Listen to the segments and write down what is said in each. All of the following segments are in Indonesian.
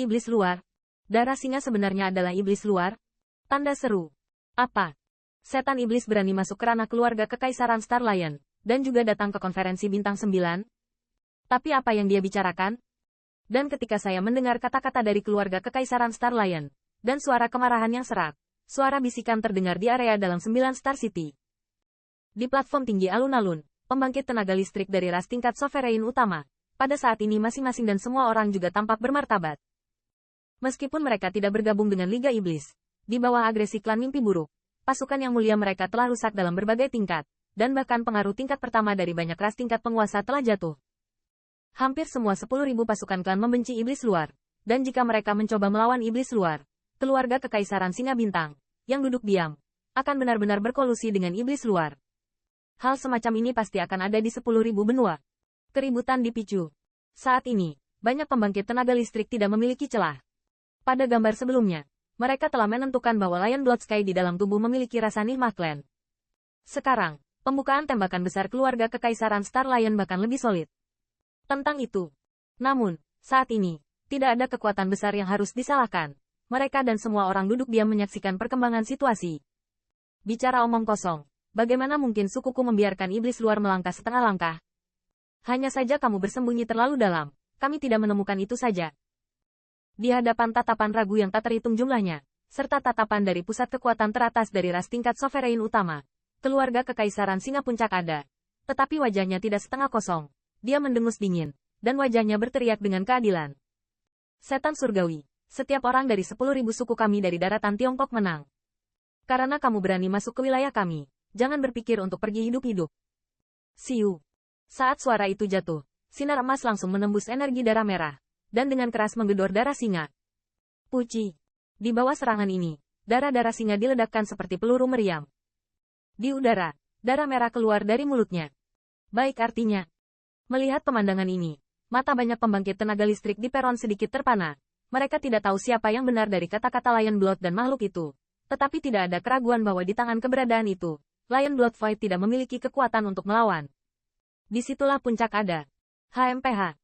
Iblis luar? Darah singa sebenarnya adalah iblis luar? Tanda seru. Apa? Setan iblis berani masuk ke ranah keluarga Kekaisaran Star Lion, dan juga datang ke konferensi Bintang 9? Tapi apa yang dia bicarakan? Dan ketika saya mendengar kata-kata dari keluarga Kekaisaran Star Lion, dan suara kemarahan yang serak, suara bisikan terdengar di area dalam 9 Star City. Di platform tinggi alun-alun, pembangkit tenaga listrik dari ras tingkat sovereign utama, pada saat ini masing-masing dan semua orang juga tampak bermartabat. Meskipun mereka tidak bergabung dengan Liga Iblis, di bawah agresi klan mimpi buruk, pasukan yang mulia mereka telah rusak dalam berbagai tingkat, dan bahkan pengaruh tingkat pertama dari banyak ras tingkat penguasa telah jatuh. Hampir semua 10.000 pasukan klan membenci iblis luar, dan jika mereka mencoba melawan iblis luar, keluarga Kekaisaran Singa Bintang, yang duduk diam, akan benar-benar berkolusi dengan iblis luar. Hal semacam ini pasti akan ada di 10.000 benua. Keributan dipicu. Saat ini, banyak pembangkit tenaga listrik tidak memiliki celah. Pada gambar sebelumnya, mereka telah menentukan bahwa Lion Blood Sky di dalam tubuh memiliki rasa nikmat klan. Sekarang, pembukaan tembakan besar keluarga Kekaisaran Star Lion bahkan lebih solid. Tentang itu. Namun, saat ini, tidak ada kekuatan besar yang harus disalahkan. Mereka dan semua orang duduk diam menyaksikan perkembangan situasi. Bicara omong kosong, bagaimana mungkin sukuku membiarkan iblis luar melangkah setengah langkah? Hanya saja kamu bersembunyi terlalu dalam, kami tidak menemukan itu saja. Di hadapan tatapan ragu yang tak terhitung jumlahnya, serta tatapan dari pusat kekuatan teratas dari ras tingkat sovereign utama, keluarga Kekaisaran Singa Puncak ada. Tetapi wajahnya tidak setengah kosong. Dia mendengus dingin, dan wajahnya berteriak dengan keadilan. Setan surgawi, setiap orang dari 10.000 suku kami dari daratan Tiongkok menang. Karena kamu berani masuk ke wilayah kami, jangan berpikir untuk pergi hidup-hidup. Siu. Saat suara itu jatuh, sinar emas langsung menembus energi darah merah, dan dengan keras menggedor darah singa. Puci. Di bawah serangan ini, darah-darah singa diledakkan seperti peluru meriam. Di udara, darah merah keluar dari mulutnya. Baik artinya. Melihat pemandangan ini, mata banyak pembangkit tenaga listrik di peron sedikit terpana. Mereka tidak tahu siapa yang benar dari kata-kata Lion Blood dan makhluk itu. Tetapi tidak ada keraguan bahwa di tangan keberadaan itu, Lion Blood Void tidak memiliki kekuatan untuk melawan. Disitulah puncak ada. HMPH.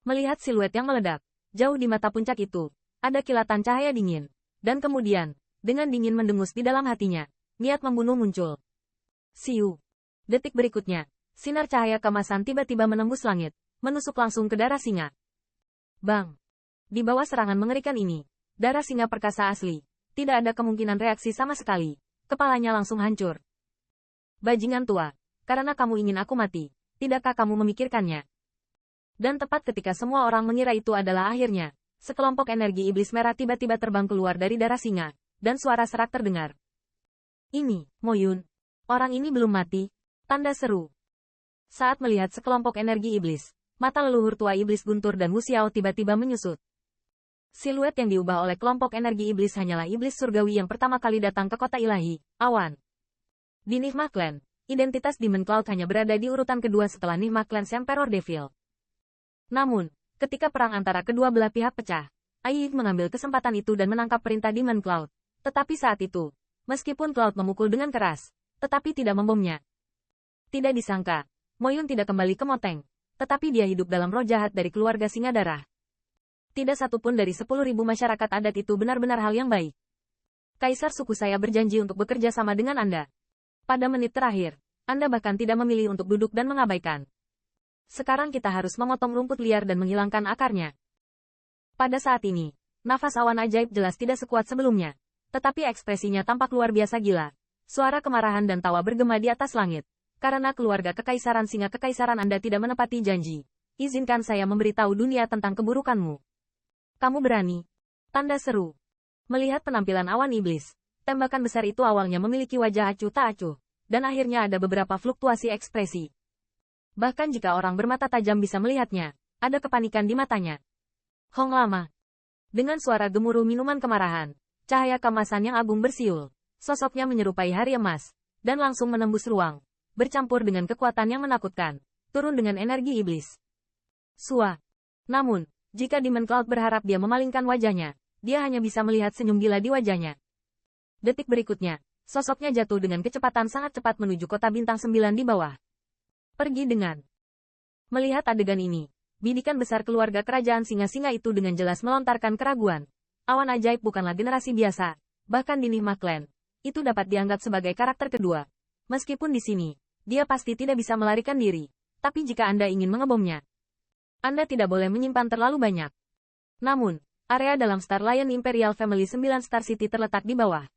Melihat siluet yang meledak, jauh di mata puncak itu, ada kilatan cahaya dingin. Dan kemudian, dengan dingin mendengus di dalam hatinya, niat membunuh muncul. Siu. Detik berikutnya, sinar cahaya kemasan tiba-tiba menembus langit, menusuk langsung ke darah singa. Bang. Di bawah serangan mengerikan ini, darah singa perkasa asli, tidak ada kemungkinan reaksi sama sekali, kepalanya langsung hancur. Bajingan tua, karena kamu ingin aku mati, tidakkah kamu memikirkannya? Dan tepat ketika semua orang mengira itu adalah akhirnya, sekelompok energi iblis merah tiba-tiba terbang keluar dari darah singa, dan suara serak terdengar. Ini, Moyun. Orang ini belum mati. Tanda seru. Saat melihat sekelompok energi iblis, mata leluhur tua iblis guntur dan Wu Xiao tiba-tiba menyusut. Siluet yang diubah oleh kelompok energi iblis hanyalah iblis surgawi yang pertama kali datang ke kota ilahi, Awan. Di Nigma Clan, identitas Demon Cloud hanya berada di urutan kedua setelah Nigma Clan Emperor Devil. Namun, ketika perang antara kedua belah pihak pecah, Ai mengambil kesempatan itu dan menangkap perintah Demon Cloud. Tetapi saat itu, meskipun Cloud memukul dengan keras, tetapi tidak membomnya. Tidak disangka, Moyun tidak kembali ke Moteng, tetapi dia hidup dalam roh jahat dari keluarga singa darah. Tidak satupun dari 10.000 masyarakat adat itu benar-benar hal yang baik. Kaisar suku saya berjanji untuk bekerja sama dengan Anda. Pada menit terakhir, Anda bahkan tidak memilih untuk duduk dan mengabaikan. Sekarang kita harus memotong rumput liar dan menghilangkan akarnya. Pada saat ini, nafas awan ajaib jelas tidak sekuat sebelumnya. Tetapi ekspresinya tampak luar biasa gila. Suara kemarahan dan tawa bergema di atas langit. Karena keluarga Kekaisaran Singa Kekaisaran Anda tidak menepati janji. Izinkan saya memberitahu dunia tentang keburukanmu. Kamu berani. Tanda seru. Melihat penampilan awan iblis, tembakan besar itu awalnya memiliki wajah acuh tak acuh. Dan akhirnya ada beberapa fluktuasi ekspresi. Bahkan jika orang bermata tajam bisa melihatnya, ada kepanikan di matanya. Hong Lama. Dengan suara gemuruh minuman kemarahan, cahaya kemasan yang agung bersiul, sosoknya menyerupai hari emas, dan langsung menembus ruang, bercampur dengan kekuatan yang menakutkan, turun dengan energi iblis. Sua. Namun, jika Demon Cloud berharap dia memalingkan wajahnya, dia hanya bisa melihat senyum gila di wajahnya. Detik berikutnya, sosoknya jatuh dengan kecepatan sangat cepat menuju kota bintang 9 di bawah. Pergi dengan. Melihat adegan ini, Bidikan besar keluarga kerajaan singa-singa itu dengan jelas melontarkan keraguan. Awan ajaib bukanlah generasi biasa. Bahkan di Nihma Clan, itu dapat dianggap sebagai karakter kedua. Meskipun di sini, dia pasti tidak bisa melarikan diri. Tapi jika Anda ingin mengebomnya, Anda tidak boleh menyimpan terlalu banyak. Namun, area dalam Star Lion Imperial Family 9 Star City terletak di bawah.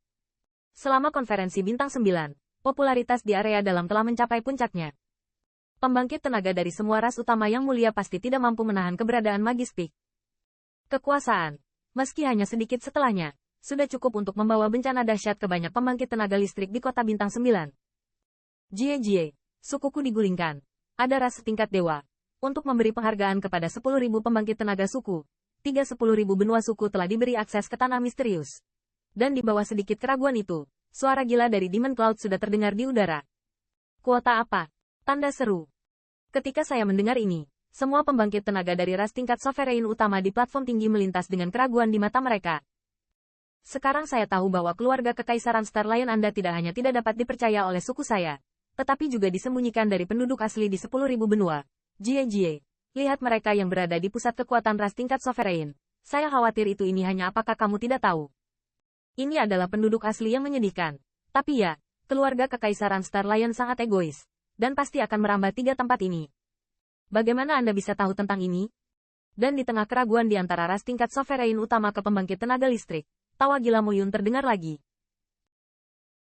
Selama konferensi Bintang 9, popularitas di area dalam telah mencapai puncaknya. Pembangkit tenaga dari semua ras utama yang mulia pasti tidak mampu menahan keberadaan Magis Peak. Kekuasaan, meski hanya sedikit setelahnya, sudah cukup untuk membawa bencana dahsyat ke banyak pembangkit tenaga listrik di kota Bintang 9. Jie, sukuku digulingkan. Ada ras setingkat dewa. Untuk memberi penghargaan kepada 10.000 pembangkit tenaga suku, 10.000 benua suku telah diberi akses ke tanah misterius. Dan di bawah sedikit keraguan itu, suara gila dari Demon Cloud sudah terdengar di udara. Kuota apa? Tanda seru. Ketika saya mendengar ini, semua pembangkit tenaga dari ras tingkat sovereign utama di platform tinggi melintas dengan keraguan di mata mereka. Sekarang saya tahu bahwa keluarga kekaisaran Star Lion Anda tidak hanya tidak dapat dipercaya oleh suku saya, tetapi juga disembunyikan dari penduduk asli di 10.000 benua. Jie, lihat mereka yang berada di pusat kekuatan ras tingkat sovereign. Saya khawatir itu ini hanya apakah kamu tidak tahu. Ini adalah penduduk asli yang menyedihkan. Tapi ya, keluarga kekaisaran Star Lion sangat egois. Dan pasti akan merambah 3 tempat ini. Bagaimana Anda bisa tahu tentang ini? Dan di tengah keraguan di antara ras tingkat sovereign utama ke pembangkit tenaga listrik, tawa gila Muyun terdengar lagi.